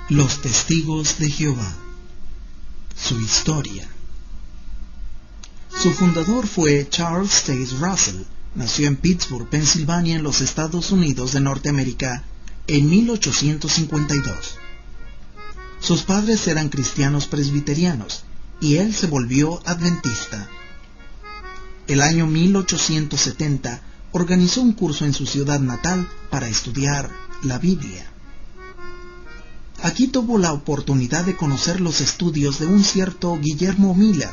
Los Testigos de Jehová. Su historia. Su fundador fue Charles Taze Russell. Nació en Pittsburgh, Pensilvania, en los Estados Unidos de Norteamérica, en 1852. Sus padres eran cristianos presbiterianos, y él se volvió adventista. El año 1870 organizó un curso en su ciudad natal para estudiar la Biblia. Aquí tuvo la oportunidad de conocer los estudios de un cierto Guillermo Miller,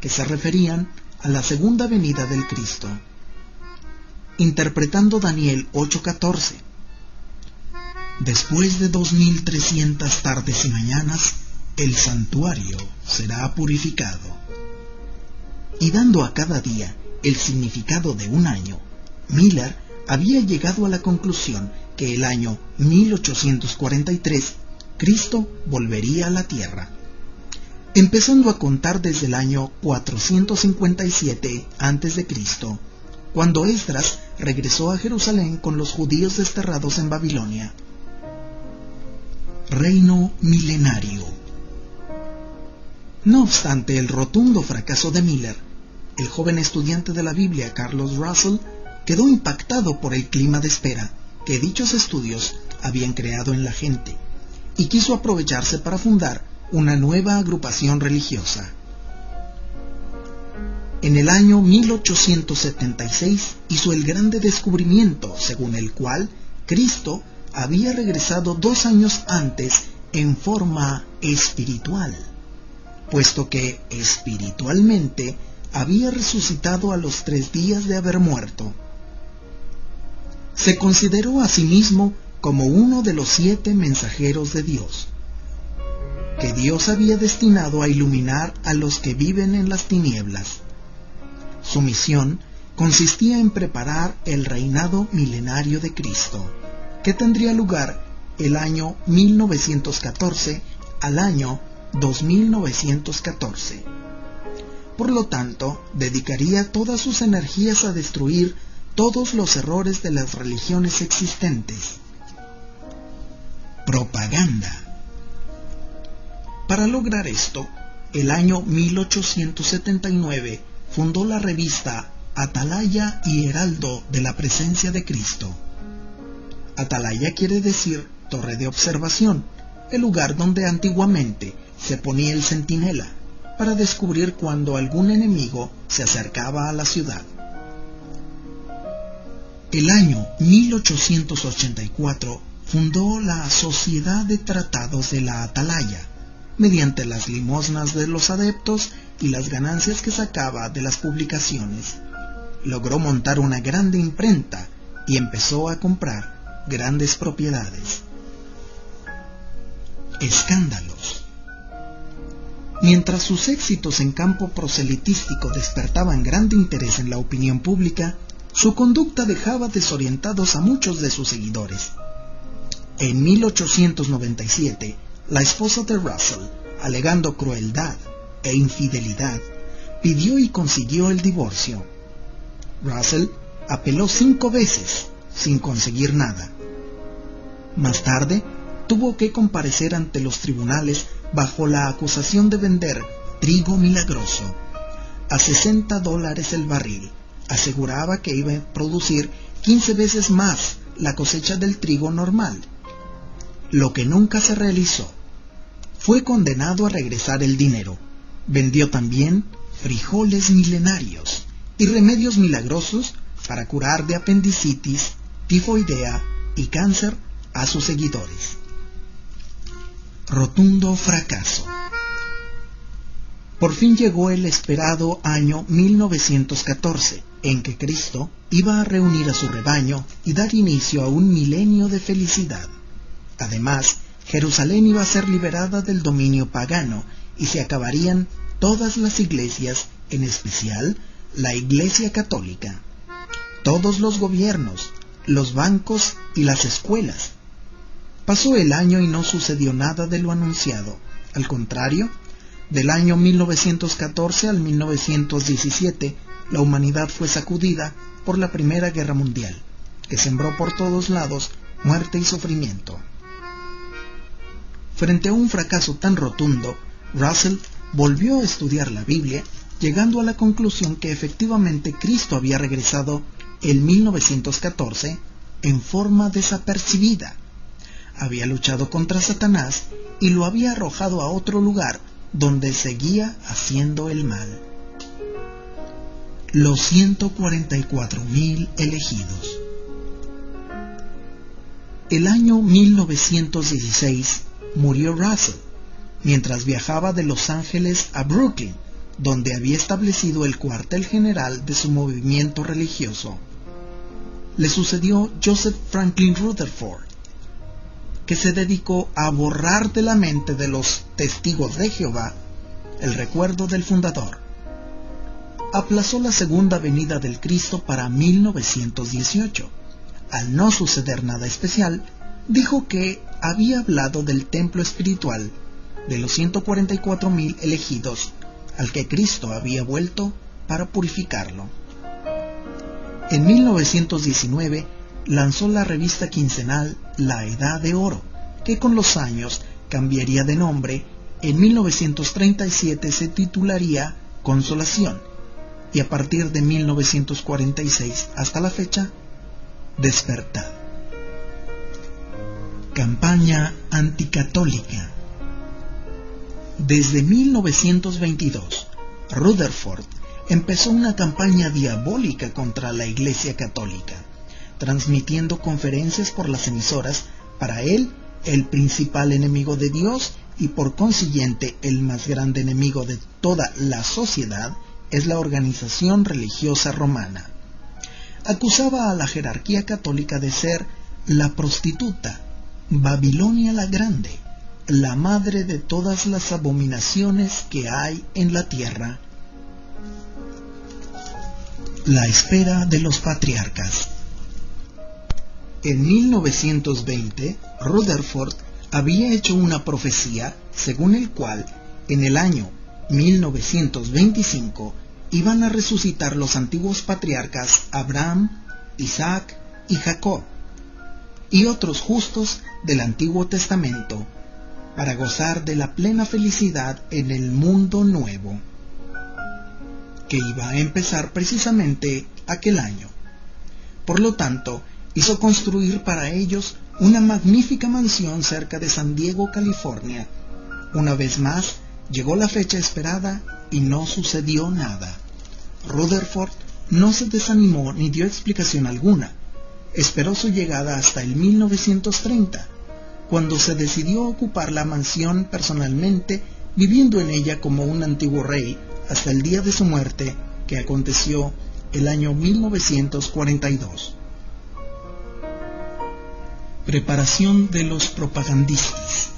que se referían a la segunda venida del Cristo, interpretando Daniel 8:14. Después de 2300 tardes y mañanas, el santuario será purificado. Y dando a cada día el significado de un año, Miller había llegado a la conclusión que el año 1843 Cristo volvería a la tierra, empezando a contar desde el año 457 a.C., cuando Esdras regresó a Jerusalén con los judíos desterrados en Babilonia. Reino milenario. No obstante el rotundo fracaso de Miller, el joven estudiante de la Biblia Carlos Russell quedó impactado por el clima de espera que dichos estudios habían creado en la gente, y quiso aprovecharse para fundar una nueva agrupación religiosa. En el año 1876 hizo el grande descubrimiento según el cual Cristo había regresado 2 años antes en forma espiritual, puesto que espiritualmente había resucitado a los 3 días de haber muerto. Se consideró a sí mismo como uno de los 7 mensajeros de Dios, que Dios había destinado a iluminar a los que viven en las tinieblas. Su misión consistía en preparar el reinado milenario de Cristo, que tendría lugar el año 1914 al año 2914. Por lo tanto, dedicaría todas sus energías a destruir todos los errores de las religiones existentes. Propaganda. Para lograr esto, el año 1879 fundó la revista Atalaya y Heraldo de la Presencia de Cristo. Atalaya quiere decir torre de observación, el lugar donde antiguamente se ponía el centinela para descubrir cuando algún enemigo se acercaba a la ciudad. El año 1884 fundó la Sociedad de Tratados de la Atalaya, mediante las limosnas de los adeptos y las ganancias que sacaba de las publicaciones. Logró montar una grande imprenta y empezó a comprar grandes propiedades. Escándalos. Mientras sus éxitos en campo proselitístico despertaban grande interés en la opinión pública, su conducta dejaba desorientados a muchos de sus seguidores. En 1897, la esposa de Russell, alegando crueldad e infidelidad, pidió y consiguió el divorcio. Russell apeló 5 veces, sin conseguir nada. Más tarde, tuvo que comparecer ante los tribunales bajo la acusación de vender trigo milagroso a $60 el barril. Aseguraba que iba a producir 15 veces más la cosecha del trigo normal, lo que nunca se realizó. Fue condenado a regresar el dinero. Vendió también frijoles milenarios y remedios milagrosos para curar de apendicitis, tifoidea y cáncer a sus seguidores. Rotundo fracaso. Por fin llegó el esperado año 1914, en que Cristo iba a reunir a su rebaño y dar inicio a un milenio de felicidad. Además, Jerusalén iba a ser liberada del dominio pagano y se acabarían todas las iglesias, en especial la Iglesia Católica, todos los gobiernos, los bancos y las escuelas. Pasó el año y no sucedió nada de lo anunciado. Al contrario, del año 1914 al 1917, la humanidad fue sacudida por la Primera Guerra Mundial, que sembró por todos lados muerte y sufrimiento. Frente a un fracaso tan rotundo, Russell volvió a estudiar la Biblia, llegando a la conclusión que efectivamente Cristo había regresado en 1914 en forma desapercibida. Había luchado contra Satanás y lo había arrojado a otro lugar donde seguía haciendo el mal. Los 144,000 elegidos. El año 1916 murió Russell, mientras viajaba de Los Ángeles a Brooklyn, donde había establecido el cuartel general de su movimiento religioso. Le sucedió Joseph Franklin Rutherford, que se dedicó a borrar de la mente de los testigos de Jehová el recuerdo del fundador. Aplazó la segunda venida del Cristo para 1918. Al no suceder nada especial, dijo que había hablado del templo espiritual de los 144,000 elegidos al que Cristo había vuelto para purificarlo. En 1919 lanzó la revista quincenal La Edad de Oro, que con los años cambiaría de nombre. En 1937 se titularía Consolación, y a partir de 1946 hasta la fecha, Despertad. Campaña anticatólica. Desde 1922, Rutherford empezó una campaña diabólica contra la Iglesia Católica, transmitiendo conferencias por las emisoras. Para él, el principal enemigo de Dios y por consiguiente el más grande enemigo de toda la sociedad es la organización religiosa romana. Acusaba a la jerarquía católica de ser la prostituta, Babilonia la Grande, la madre de todas las abominaciones que hay en la tierra. La espera de los patriarcas. En 1920, Rutherford había hecho una profecía según el cual en el año 1925 iban a resucitar los antiguos patriarcas Abraham, Isaac y Jacob, y otros justos del Antiguo Testamento, para gozar de la plena felicidad en el mundo nuevo, que iba a empezar precisamente aquel año. Por lo tanto, hizo construir para ellos una magnífica mansión cerca de San Diego, California. Una vez más, llegó la fecha esperada y no sucedió nada. Rutherford no se desanimó ni dio explicación alguna. Esperó su llegada hasta el 1930, cuando se decidió a ocupar la mansión personalmente, viviendo en ella como un antiguo rey hasta el día de su muerte, que aconteció el año 1942. Preparación de los propagandistas.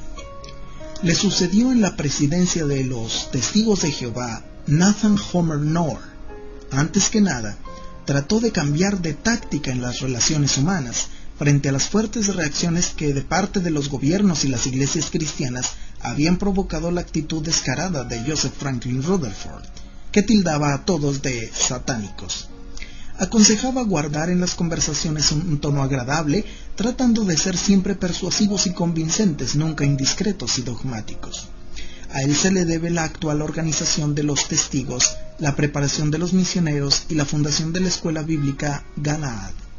Le sucedió en la presidencia de los Testigos de Jehová Nathan Homer Knorr. Antes que nada, trató de cambiar de táctica en las relaciones humanas frente a las fuertes reacciones que de parte de los gobiernos y las iglesias cristianas habían provocado la actitud descarada de Joseph Franklin Rutherford, que tildaba a todos de satánicos. Aconsejaba guardar en las conversaciones un tono agradable, tratando de ser siempre persuasivos y convincentes, nunca indiscretos y dogmáticos. A él se le debe la actual organización de los testigos, la preparación de los misioneros y la fundación de la escuela bíblica Galaad.